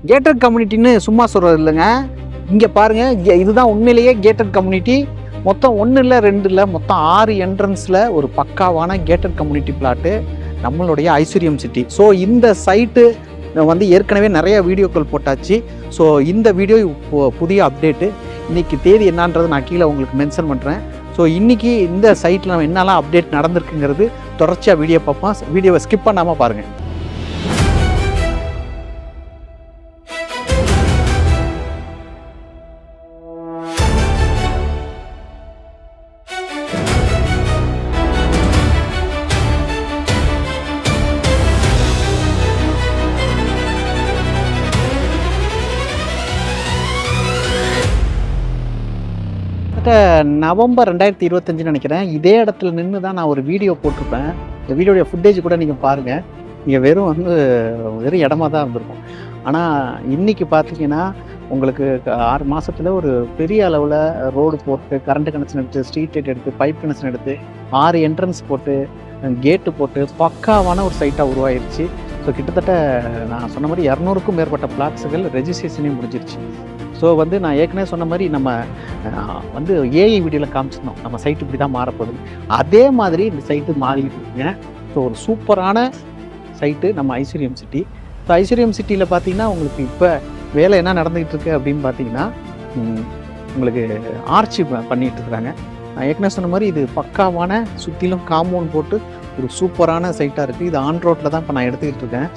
Gated கம்யூனிட்டின்னு சும்மா சொல்கிறது இல்லைங்க. இங்கே பாருங்கள், இதுதான் உண்மையிலேயே கேட்டட் கம்யூனிட்டி. மொத்தம் 1 இல்லை 2 இல்லை, மொத்தம் 6 என்ட்ரன்ஸில் ஒரு பக்காவான கேட்டட் கம்யூனிட்டி பிளாட்டு நம்மளுடைய ஐஸ்வர்யம் சிட்டி. ஸோ இந்த சைட்டு வந்து ஏற்கனவே நிறைய வீடியோக்கள் போட்டாச்சு. ஸோ இந்த வீடியோ புதிய அப்டேட்டு. இன்றைக்கி தேதி என்னன்றது நான் கீழே உங்களுக்கு மென்ஷன் பண்ணுறேன். ஸோ இன்றைக்கி இந்த சைட்டில் நம்ம என்னெல்லாம் அப்டேட் நடந்திருக்குங்கிறது தொடர்ச்சியாக வீடியோ பார்ப்போம். வீடியோவை ஸ்கிப் பண்ணாமல் பாருங்கள். நவம்பர் 2025 நினைக்கிறேன். இதே இடத்துல நின்று தான் நான் ஒரு வீடியோ போட்டிருப்பேன். இந்த வீடியோடைய ஃபுட்டேஜ் கூட நீங்கள் பாருங்கள். இங்கே வெறும் இடமா தான் இருந்திருக்கும். ஆனால் இன்றைக்கி பார்த்தீங்கன்னா உங்களுக்கு 6 மாதத்தில் ஒரு பெரிய அளவில் ரோடு போட்டு, கரண்ட் கனெக்ஷன் எடுத்து, ஸ்ட்ரீட் லைட் எடுத்து, பைப் கனெக்ஷன் எடுத்து, 6 என்ட்ரன்ஸ் போட்டு, கேட்டு போட்டு பக்காவான ஒரு சைட்டாக உருவாயிருச்சு. ஸோ கிட்டத்தட்ட நான் சொன்ன மாதிரி 200க்கும் மேற்பட்ட பிளாட்ஸுகள் ரெஜிஸ்ட்ரேஷனே முடிஞ்சிருச்சு. ஸோ நான் ஏற்கனவே சொன்ன மாதிரி நம்ம ஏஐ வீடியோவில் காமிச்சிருந்தோம் நம்ம சைட்டு இப்படி தான் மாறப்போகுது. அதே மாதிரி இந்த சைட்டு மாறிக்கிட்டு இருக்குங்க. ஸோ ஒரு சூப்பரான சைட்டு நம்ம ஐஸ்வர்யம் சிட்டி. ஸோ ஐஸ்வர்யம் சிட்டியில் பார்த்தீங்கன்னா உங்களுக்கு இப்போ வேலை என்ன நடந்துக்கிட்டு இருக்கு அப்படின்னு பார்த்தீங்கன்னா, உங்களுக்கு ஆர்ச்சி பண்ணிகிட்டு இருக்கிறாங்க. நான் ஏற்கனவே சொன்ன மாதிரி இது பக்காவான சுற்றிலும் காம்பவுண்ட் போட்டு ஒரு சூப்பரான சைட்டாக இருக்குது. இது ஆன் ரோட்டில் தான் இப்போ நான் எடுத்துக்கிட்டு இருக்கேன்.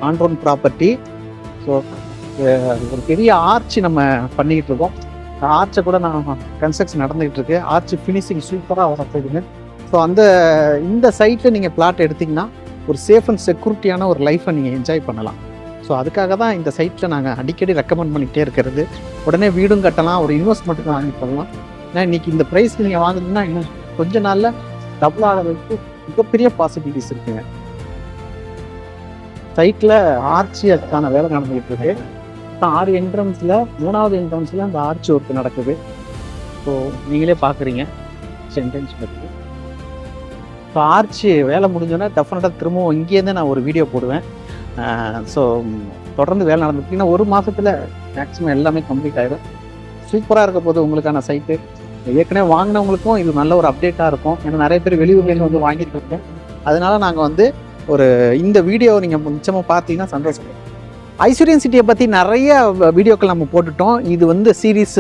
On road property. ஸோ ஒரு பெரிய ஆர்ச்சி நம்ம பண்ணிக்கிட்டு இருக்கோம். ஆர்ச்சை கூட நான் கன்ஸ்ட்ரக்ஷன் நடந்துகிட்டு இருக்கு. ஆர்ச்சி ஃபினிஷிங் சூப்பராக வரப்போகுதுங்க. ஸோ இந்த சைட்டில் நீங்கள் பிளாட் எடுத்திங்கன்னா ஒரு சேஃப் அண்ட் செக்யூரிட்டியான ஒரு லைஃப்பை நீங்கள் என்ஜாய் பண்ணலாம். ஸோ அதுக்காக தான் இந்த சைட்டில் நாங்கள் அடிக்கடி ரெக்கமெண்ட் பண்ணிக்கிட்டே இருக்கிறது. உடனே வீடும் கட்டலாம், ஒரு இன்வெஸ்ட்மெண்ட்டுக்கு வாங்கி பண்ணலாம். ஏன்னா இன்றைக்கி இந்த ப்ரைஸ் நீங்கள் வாங்குனீங்கன்னா இன்னும் கொஞ்ச நாளில் டபுள் ஆகிறதுக்கு மிகப்பெரிய பாசிபிலிட்டிஸ் இருக்குங்க. சைட்டில் ஆர்ச்சி அதுக்கான வேலை நடந்துகிட்டு இருக்கு. 6 என்ட்ரன்ஸில் 3வது என்ட்ரன்ஸில் அந்த ஆர்ச்சி ஒர்க் நடக்குது. ஸோ நீங்களே பார்க்குறீங்க சென்டென்ஸ் பற்றி. ஸோ ஆர்ச்சி வேலை முடிஞ்சோன்னா டெஃபினட்டாக திரும்பவும் இங்கேருந்து நான் ஒரு வீடியோ போடுவேன். ஸோ தொடர்ந்து வேலை நடந்துருக்குன்னா 1 மாதத்தில் மேக்ஸிமம் எல்லாமே கம்ப்ளீட் ஆகிடும். சூப்பராக இருக்க போது உங்களுக்கான சைட்டு. ஏற்கனவே வாங்கினவங்களுக்கும் இது நல்ல ஒரு அப்டேட்டாக இருக்கும். ஏன்னா நிறைய பேர் வெளியூர்லேருந்து வாங்கிட்டு இருக்கோம். அதனால நாங்கள் இந்த வீடியோ நீங்கள் நிச்சயமாக பார்த்தீங்கன்னா சந்தோஷம். ஐஸ்வர்யம் சிட்டியை பற்றி நிறைய வீடியோக்கள் நம்ம போட்டுட்டோம். இது சீரீஸ்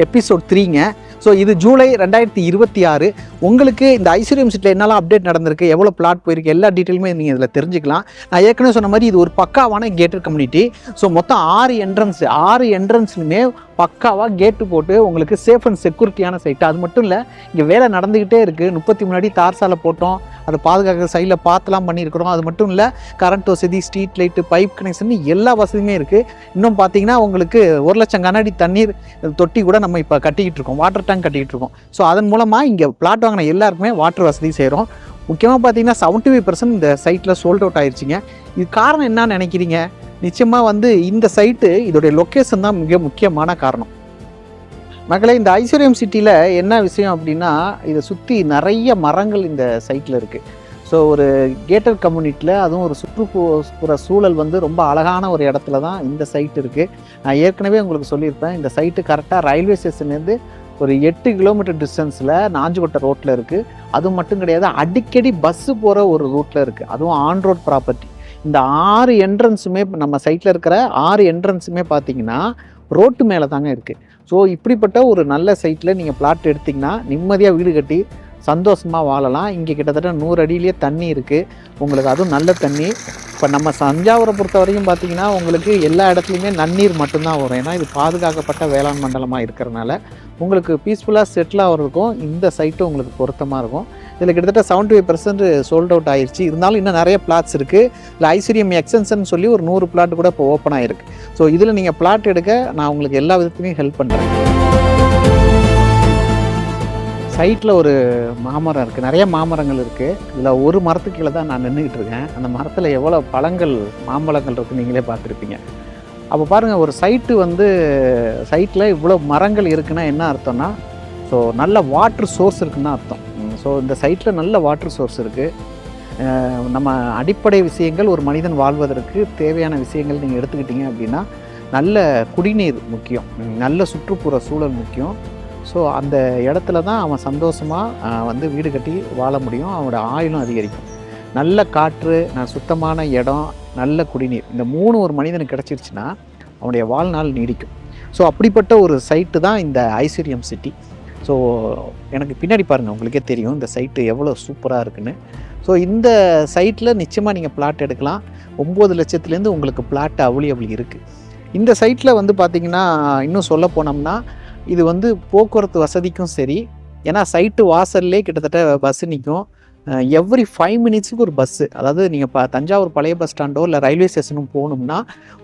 எபிசோட் 3ங்க. ஸோ இது ஜூலை 2026. உங்களுக்கு இந்த ஐஸ்வர்யம் சிட்டியில் என்னெல்லாம் அப்டேட் நடந்திருக்கு, எவ்வளோ பிளாட் போயிருக்கு, எல்லா டீட்டெயிலுமே நீங்கள் இதில் தெரிஞ்சுக்கலாம். நான் ஏற்கனவே சொன்ன மாதிரி இது ஒரு பக்காவான கேட்டட் கம்யூனிட்டி. ஸோ மொத்தம் 6 என்ட்ரன்ஸ்லுமே பக்காவாக கேட்டு போட்டு உங்களுக்கு சேஃப் அண்ட் செக்யூரிட்டியான சைட்டு. அது மட்டும் இல்லை, இங்கே வேலை நடந்துக்கிட்டே இருக்குது. 33 அடி தார் சாலை போட்டோம், அதை பாதுகாக்கிற சைடில் பார்த்துலாம் பண்ணியிருக்கிறோம். அது மட்டும் இல்லை, கரண்ட் வசதி, ஸ்ட்ரீட் லைட்டு, பைப் கனெக்ஷன் எல்லா வசதியுமே இருக்குது. இன்னும் பார்த்தீங்கன்னா உங்களுக்கு 1 லட்சம் கனஅடி தண்ணீர் தொட்டி கூட நம்ம இப்போ கட்டிக்கிட்டு இருக்கோம், வாட்டர் டேங்க் கட்டிக்கிட்டு இருக்கோம். ஸோ அதன் மூலமாக இங்கே பிளாட் வாங்கின எல்லாருக்குமே வாட்டர் வசதி செய்கிறோம். முக்கியமாக பார்த்தீங்கன்னா 75% இந்த சைட்டில் சோல்ட் அவுட் ஆயிடுச்சிங்க. இது காரணம் என்னன்னு நினைக்கிறீங்க? நிச்சயமாக இந்த சைட்டு இதோடைய லொக்கேஷன் தான் மிக முக்கியமான காரணம். மகளே, இந்த ஐஸ்வர்யம் சிட்டியில் என்ன விஷயம் அப்படின்னா, இதை சுற்றி நிறைய மரங்கள் இந்த சைட்டில் இருக்குது. ஸோ ஒரு கேட்டட் கம்யூனிட்டியில், அதுவும் ஒரு சுற்றுப்புற சூழல் ரொம்ப அழகான ஒரு இடத்துல தான் இந்த சைட் இருக்குது. நான் ஏற்கனவே உங்களுக்கு சொல்லியிருப்பேன், இந்த சைட்டு கரெக்டாக ரயில்வே ஸ்டேஷன்லேருந்து ஒரு 8 கிலோமீட்டர் டிஸ்டன்ஸில் நாஞ்சிக்கோட்டை ரோட்டில் இருக்குது. அது மட்டும் கிடையாது, அடிக்கடி பஸ்ஸு போகிற ஒரு ரூட்டில் இருக்குது. அதுவும் ஆன் ரோட் ப்ராப்பர்ட்டி. இந்த 6 என்ட்ரன்ஸுமே நம்ம சைட்டில் இருக்கிற 6 என்ட்ரன்ஸுமே பார்த்தீங்கன்னா ரோட்டு மேலே தாங்க இருக்குது. ஸோ இப்படிப்பட்ட ஒரு நல்ல சைட்டில் நீங்கள் பிளாட் எடுத்திங்கன்னா நிம்மதியாக வீடு கட்டி சந்தோஷமாக வாழலாம். இங்கே கிட்டத்தட்ட 100 அடியிலேயே தண்ணி இருக்குது உங்களுக்கு, அதுவும் நல்ல தண்ணி. இப்போ நம்ம தஞ்சாவூரை பொறுத்த வரைக்கும் பார்த்தீங்கன்னா உங்களுக்கு எல்லா இடத்துலையுமே நன்னீர் மட்டும்தான் வரும். ஏன்னா இது பாதுகாக்கப்பட்ட வேளாண் மண்டலமாக இருக்கிறனால உங்களுக்கு பீஸ்ஃபுல்லாக செட்டில் ஆகிறதுக்கும் இந்த சைட்டு உங்களுக்கு பொருத்தமாக இருக்கும். இதில் கிட்டத்தட்ட 75% சோல்ட் அவுட் ஆயிடுச்சு. இருந்தாலும் இன்னும் நிறைய பிளாட்ஸ் இருக்குது. இல்லை ஐஸ்வர்யம் எக்ஸ்டென்ஷன் சொல்லி ஒரு 100 பிளாட் கூட இப்போ ஓப்பன் ஆகிருக்கு. ஸோ இதில் நீங்கள் பிளாட் எடுக்க நான் உங்களுக்கு எல்லா விதத்துலையும் ஹெல்ப் பண்ணுறேன். சைட்டில் ஒரு மாமரம் இருக்குது, நிறைய மாமரங்கள் இருக்குது. இதில் ஒரு மரத்துக்கு கீழே தான் நான் நின்றுக்கிட்டு இருக்கேன். அந்த மரத்தில் எவ்வளோ பழங்கள், மாம்பழங்கள் இருக்குது நீங்களே பார்த்துருப்பீங்க. அப்போ பாருங்கள், ஒரு சைட்டில் இவ்வளோ மரங்கள் இருக்குன்னா என்ன அர்த்தம்னா, ஸோ நல்ல வாட்ரு சோர்ஸ் இருக்குன்னு அர்த்தம். ஸோ இந்த சைட்டில் நல்ல வாட்டர் சோர்ஸ் இருக்குது. நம்ம அடிப்படை விஷயங்கள் ஒரு மனிதன் வாழ்வதற்கு தேவையான விஷயங்கள் நீங்கள் எடுத்துக்கிட்டீங்க அப்படின்னா நல்ல குடிநீர் முக்கியம், நல்ல சுற்றுப்புற சூழல் முக்கியம். ஸோ அந்த இடத்துல தான் அவன் சந்தோஷமாக வந்து வீடு கட்டி வாழ முடியும், அவனோட ஆயுளும் அதிகரிக்கும். நல்ல காற்று, சுத்தமான இடம், நல்ல குடிநீர், இந்த 3 ஒரு மனிதனுக்கு கிடச்சிருச்சுன்னா அவனுடைய வாழ்நாள் நீடிக்கும். ஸோ அப்படிப்பட்ட ஒரு சைட்டு தான் இந்த ஐஸ்வர்யம் சிட்டி. ஸோ எனக்கு பின்னாடி பாருங்கள், உங்களுக்கே தெரியும் இந்த சைட்டு எவ்வளோ சூப்பராக இருக்குன்னு. ஸோ இந்த சைட்டில் நிச்சயமாக நீங்கள் பிளாட் எடுக்கலாம். 9 லட்சத்துலேருந்து உங்களுக்கு பிளாட் அவைலபிள் இருக்குது. இந்த சைட்டில் வந்து பார்த்திங்கன்னா இன்னும் சொல்ல போனோம்னா இது வந்து போக்குவரத்து வசதிக்கும் சரி, ஏன்னா சைட்டு வாசல்லே கிட்டத்தட்ட பஸ்ஸு நிற்கும். எவ்ரி 5 மினிட்ஸுக்கு ஒரு பஸ்ஸு, அதாவது நீங்கள் தஞ்சாவூர் பழைய பஸ் ஸ்டாண்டோ இல்லை ரயில்வே ஸ்டேஷனும் போகணும்னா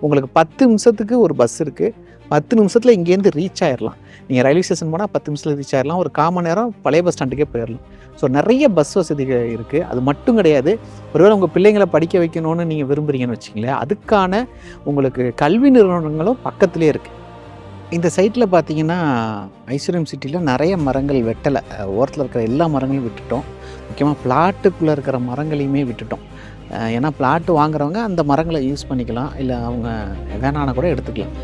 உங்களுக்கு 10 நிமிஷத்துக்கு ஒரு பஸ் இருக்குது. 10 நிமிஷத்தில் இங்கேருந்து ரீச் ஆகிடலாம். நீங்கள் ரயில்வே ஸ்டேஷன் போனால் 10 நிமிஷத்தில் ரீச் ஆகிடலாம். ஒரு 1/4 மணி நேரம் பழைய பஸ் ஸ்டாண்டுக்கே போயிடலாம். ஸோ நிறைய பஸ் வசதிகள் இருக்குது. அது மட்டும் கிடையாது, ஒருவேளை உங்கள் பிள்ளைங்களை படிக்க வைக்கணும்னு நீங்கள் விரும்புகிறீங்கன்னு வச்சிங்களேன், அதுக்கான உங்களுக்கு கல்வி நிறுவனங்களும் பக்கத்துலேயே இருக்குது. இந்த சைட்டில் பார்த்தீங்கன்னா ஐஸ்வர்யம் சிட்டியில் நிறைய மரங்கள் வெட்டலை, ஓரத்தில் இருக்கிற எல்லா மரங்களையும் விட்டுட்டோம். முக்கியமாக பிளாட்டுக்குள்ளே இருக்கிற மரங்களையுமே விட்டுட்டோம். ஏன்னா பிளாட்டு வாங்குறவங்க அந்த மரங்களை யூஸ் பண்ணிக்கலாம், இல்லை அவங்க வேணான கூட எடுத்துக்கலாம்.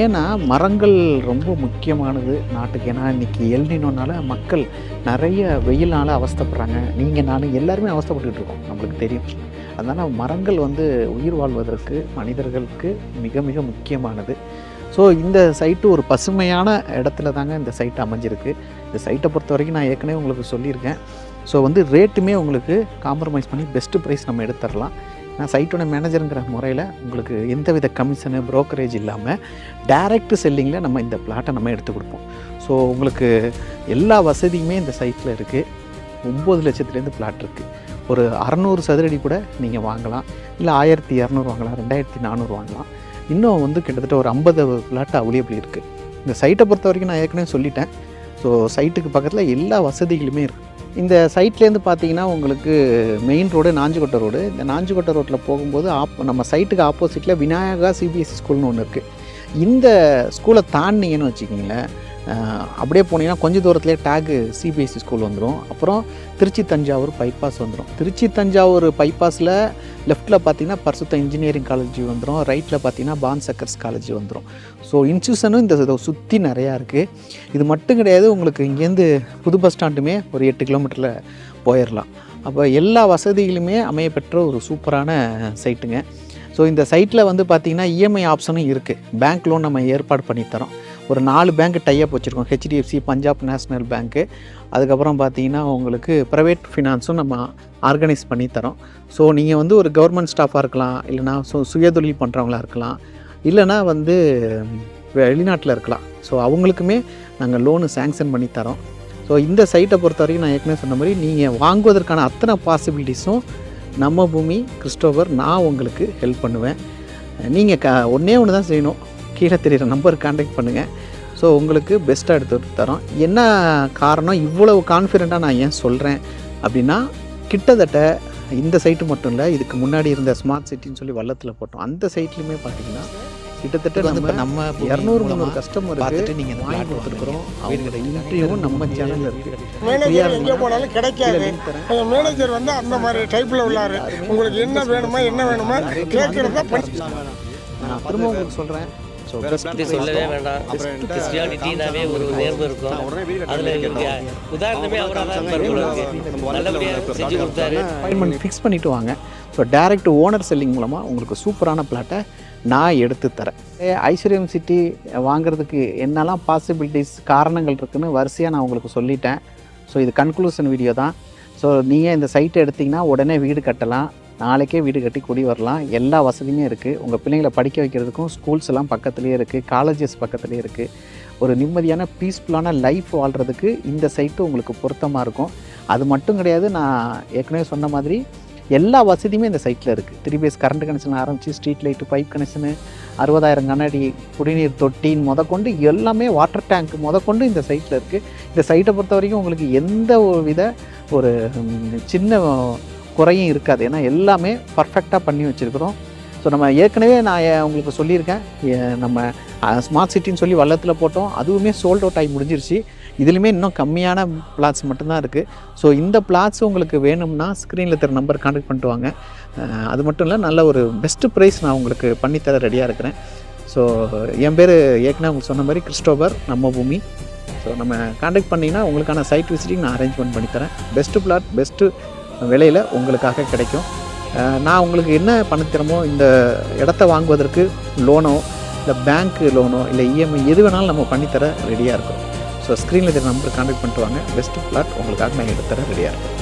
ஏன்னா மரங்கள் ரொம்ப முக்கியமானது நாட்டுக்கு. ஏன்னா இன்றைக்கி எல்னினோனால மக்கள் நிறைய வெயில்னால அவஸ்தைப்படுறாங்க. நீங்கள் நானும் எல்லாருமே அவஸ்தைப்பட்டுக்கிட்டு இருக்கோம், நம்மளுக்கு தெரியும். அதனால் மரங்கள் வந்து உயிர் வாழ்வதற்கு மனிதர்களுக்கு மிக மிக முக்கியமானது. ஸோ இந்த சைட்டு ஒரு பசுமையான இடத்துல தாங்க இந்த சைட்டு அமைஞ்சிருக்கு. இந்த சைட்டை பொறுத்த வரைக்கும் நான் ஏற்கனவே உங்களுக்கு சொல்லியிருக்கேன். ஸோ வந்து ரேட்டுமே உங்களுக்கு காம்ப்ரமைஸ் பண்ணி பெஸ்ட்டு ப்ரைஸ் நம்ம எடுத்துடலாம். நான் சைட்டோட மேனேஜருங்கிற முறையில் உங்களுக்கு எந்தவித கமிஷனு ப்ரோக்கரேஜ் இல்லாமல் டைரக்ட் செல்லிங்கில் நம்ம இந்த பிளாட்டை நம்ம எடுத்து கொடுப்போம். ஸோ உங்களுக்கு எல்லா வசதியுமே இந்த சைட்டில் இருக்குது. 9 லட்சத்துலேருந்து பிளாட் இருக்குது. ஒரு 600 சதுரடி கூட நீங்கள் வாங்கலாம், இல்லை 1200 வாங்கலாம், 2400 வாங்கலாம். இன்னும் வந்து கிட்டத்தட்ட ஒரு 50 பிளாட் அவைலபிள் இருக்குது. இந்த சைட்டை பொறுத்த வரைக்கும் நான் ஏற்கனவே சொல்லிட்டேன். ஸோ சைட்டுக்கு பக்கத்தில் எல்லா வசதிகளுமே இருக்குது. இந்த சைட்லேருந்து பார்த்தீங்கன்னா உங்களுக்கு மெயின் ரோடு நாஞ்சிக்கோட்டை ரோடு. இந்த நாஞ்சிக்கோட்டை ரோட்டில் போகும்போது நம்ம சைட்டுக்கு ஆப்போசிட்டில் விநாயகா சிபிஎஸ்சி ஸ்கூல்னு ஒன்று இருக்குது. இந்த ஸ்கூலை தாண்டிங்கன்னு வச்சுக்கிங்களேன், அப்படியே போனீங்கன்னா கொஞ்சம் தூரத்துலேயே டேகு சிபிஎஸ்சி ஸ்கூல் வந்துடும். அப்புறம் திருச்சி தஞ்சாவூர் பைபாஸ் வந்துடும். திருச்சி தஞ்சாவூர் பைபாஸில் லெஃப்ட்டில் பார்த்தீங்கன்னா பரிசுத்த இன்ஜினியரிங் காலேஜ் வந்துடும், ரைட்டில் பார்த்தீங்கன்னா பான் சக்கர்ஸ் காலேஜ் வந்துடும். ஸோ இன்ஸ்டியூஷனும் இந்த சுற்றி நிறையா இருக்குது. இது மட்டும் கிடையாது, உங்களுக்கு இங்கேருந்து புது பஸ் ஸ்டாண்டுமே ஒரு 8 கிலோமீட்டரில் போயிடலாம். அப்போ எல்லா வசதிகளுமே அமையப்பெற்ற ஒரு சூப்பரான சைட்டுங்க. ஸோ இந்த சைட்டில் வந்து பார்த்திங்கன்னா இஎம்ஐ ஆப்ஷனும் இருக்குது. பேங்க் லோன் நம்ம ஏற்பாடு பண்ணித்தரோம். ஒரு 4 பேங்க் டைப் வச்சுருக்கோம். ஹெச்டிஎஃப்சி, பஞ்சாப் நேஷ்னல் பேங்க்கு, அதுக்கப்புறம் பார்த்தீங்கன்னா உங்களுக்கு ப்ரைவேட் ஃபினான்ஸும் நம்ம ஆர்கனைஸ் பண்ணி தரோம். ஸோ நீங்கள் வந்து ஒரு கவர்மெண்ட் ஸ்டாஃபாக இருக்கலாம், இல்லைனா சுயதொழில் பண்ணுறவங்களா இருக்கலாம், இல்லைனா வந்து வெளிநாட்டில் இருக்கலாம். ஸோ அவங்களுக்குமே நாங்கள் லோனு சேங்ஷன் பண்ணி தரோம். ஸோ இந்த சைட்டை பொறுத்த வரைக்கும் நான் ஏற்கனவே சொன்ன மாதிரி நீங்கள் வாங்குவதற்கான அத்தனை பாசிபிலிட்டிஸும் நம்ம பூமி கிறிஸ்டோபர் நான் உங்களுக்கு ஹெல்ப் பண்ணுவேன். நீங்கள் ஒன்றே ஒன்று தான் செய்யணும், கீழே தெரிகிற நம்பருக்கு கான்டாக்ட் பண்ணுங்கள். ஸோ உங்களுக்கு பெஸ்ட்டாக எடுத்து தரோம். என்ன காரணம் இவ்வளவு கான்ஃபிடெண்ட்டாக நான் ஏன் சொல்கிறேன் அப்படின்னா, கிட்டத்தட்ட இந்த சைட்டு மட்டும் இல்லை, இதுக்கு முன்னாடி இருந்த ஸ்மார்ட் சிட்டின்னு சொல்லி வல்லத்தில் போட்டோம், அந்த சைட்லையுமே பார்த்தீங்கன்னா கிட்டத்தட்ட நம்ம 200-300 கஸ்டமருக்கு நீங்கள் வாங்கி கொடுத்துருக்குறோம். அவங்களோட இன்டர்வியூவும் நம்ம சேனலில் இருக்குது. மேனேஜர் எங்கே போனாலும் கிடைக்காது. மேனேஜர் வந்து அந்த மாதிரி டைப்பில் உள்ளார். உங்களுக்கு என்ன வேணுமா கேட்குறதா நான் திரும்ப உங்களுக்கு சொல்கிறேன். சொல்லவே வேண்டாம். கிறிஸ்டியானிட்டினாவே ஒரு நேர்மை இருக்கும். அதில் உதாரணமே அவராக நல்லபடியாக செஞ்சு கொடுத்தாரு. அப்பாயின்மெண்ட் ஃபிக்ஸ் பண்ணிவிட்டு வாங்க. ஸோ டைரக்ட் ஓனர் செல்லிங் மூலமாக உங்களுக்கு சூப்பரான பிளாட்டை நான் எடுத்து தரேன். ஐஸ்வர்யம் சிட்டி வாங்குறதுக்கு என்னெல்லாம் பாசிபிலிட்டிஸ் காரணங்கள் இருக்குதுன்னு வரிசையாக நான் உங்களுக்கு சொல்லிட்டேன். ஸோ இது கன்க்ளூஷன் வீடியோ தான். ஸோ நீங்கள் இந்த சைட்டை எடுத்திங்கன்னா உடனே வீடு கட்டலாம், நாளைக்கே வீடு கட்டி குடி வரலாம். எல்லா வசதியுமே இருக்குது. உங்கள் பிள்ளைங்களை படிக்க வைக்கிறதுக்கும் ஸ்கூல்ஸ் எல்லாம் பக்கத்துலேயே இருக்குது, காலேஜஸ் பக்கத்துலேயே இருக்குது. ஒரு நிம்மதியான பீஸ்ஃபுல்லான லைஃப் வாழ்கிறதுக்கு இந்த சைட்டு உங்களுக்கு பொருத்தமாக இருக்கும். அது மட்டும் கிடையாது, நான் ஏற்கனவே சொன்ன மாதிரி எல்லா வசதியுமே இந்த சைட்டில் இருக்குது. 3 பேஸ் கரண்ட் கனெக்ஷன் ஆரம்பித்து ஸ்ட்ரீட் லைட்டு, பைப் கனெக்ஷனு, 60,000 கண்ணாடி, குடிநீர் தொட்டின்னு முதற்கொண்டு எல்லாமே, வாட்டர் டேங்க் முதற்கொண்டு இந்த சைட்டில் இருக்குது. இந்த சைட்டை பொறுத்த வரைக்கும் உங்களுக்கு எந்த ஒரு சின்ன குறையும் இருக்காது. ஏன்னா எல்லாமே பர்ஃபெக்டாக பண்ணி வச்சுருக்குறோம். ஸோ நம்ம ஏற்கனவே நான் உங்களுக்கு சொல்லியிருக்கேன், நம்ம ஸ்மார்ட் சிட்டின்னு சொல்லி வல்லத்தில் போட்டோம், அதுவுமே சோல்ட் அவுட் ஆகி முடிஞ்சிருச்சு. இதுலையுமே இன்னும் கம்மியான பிளாட்ஸ் மட்டும்தான் இருக்குது. ஸோ இந்த பிளாட்ஸ் உங்களுக்கு வேணும்னா ஸ்க்ரீனில் தர நம்பர் கான்டாக்ட் பண்ணிட்டு வாங்க. அது மட்டும் இல்லை, நல்ல ஒரு பெஸ்ட்டு ப்ரைஸ் நான் உங்களுக்கு பண்ணித்தர ரெடியாக இருக்கிறேன். ஸோ என் பேர் ஏற்கனவே உங்களுக்கு சொன்ன மாதிரி கிறிஸ்டோபர், நம்ம பூமி. ஸோ நம்ம கான்டாக்ட் பண்ணிங்கன்னா உங்களுக்கான சைட் விசிட்டிங் நான் அரேஞ்ச்மெண்ட் பண்ணித்தரேன். பெஸ்ட்டு பிளாட் பெஸ்ட்டு விலையில் உங்களுக்காக கிடைக்கும். நான் உங்களுக்கு என்ன பண்ணித்தரமோ, இந்த இடத்த வாங்குவதற்கு லோனோ இல்லை பேங்க் லோனோ இல்லை இஎம்ஐ எது வேணாலும் நம்ம பண்ணித்தர ரெடியாக இருக்கோம். ஸோ ஸ்க்ரீனில் இருக்கிற நம்பர் கான்டாக்ட் பண்ணிட்டு வாங்க. பெஸ்ட்டு பிளாட் உங்களுக்காக நான் எடுத்துத்தர ரெடியாக இருக்கேன்.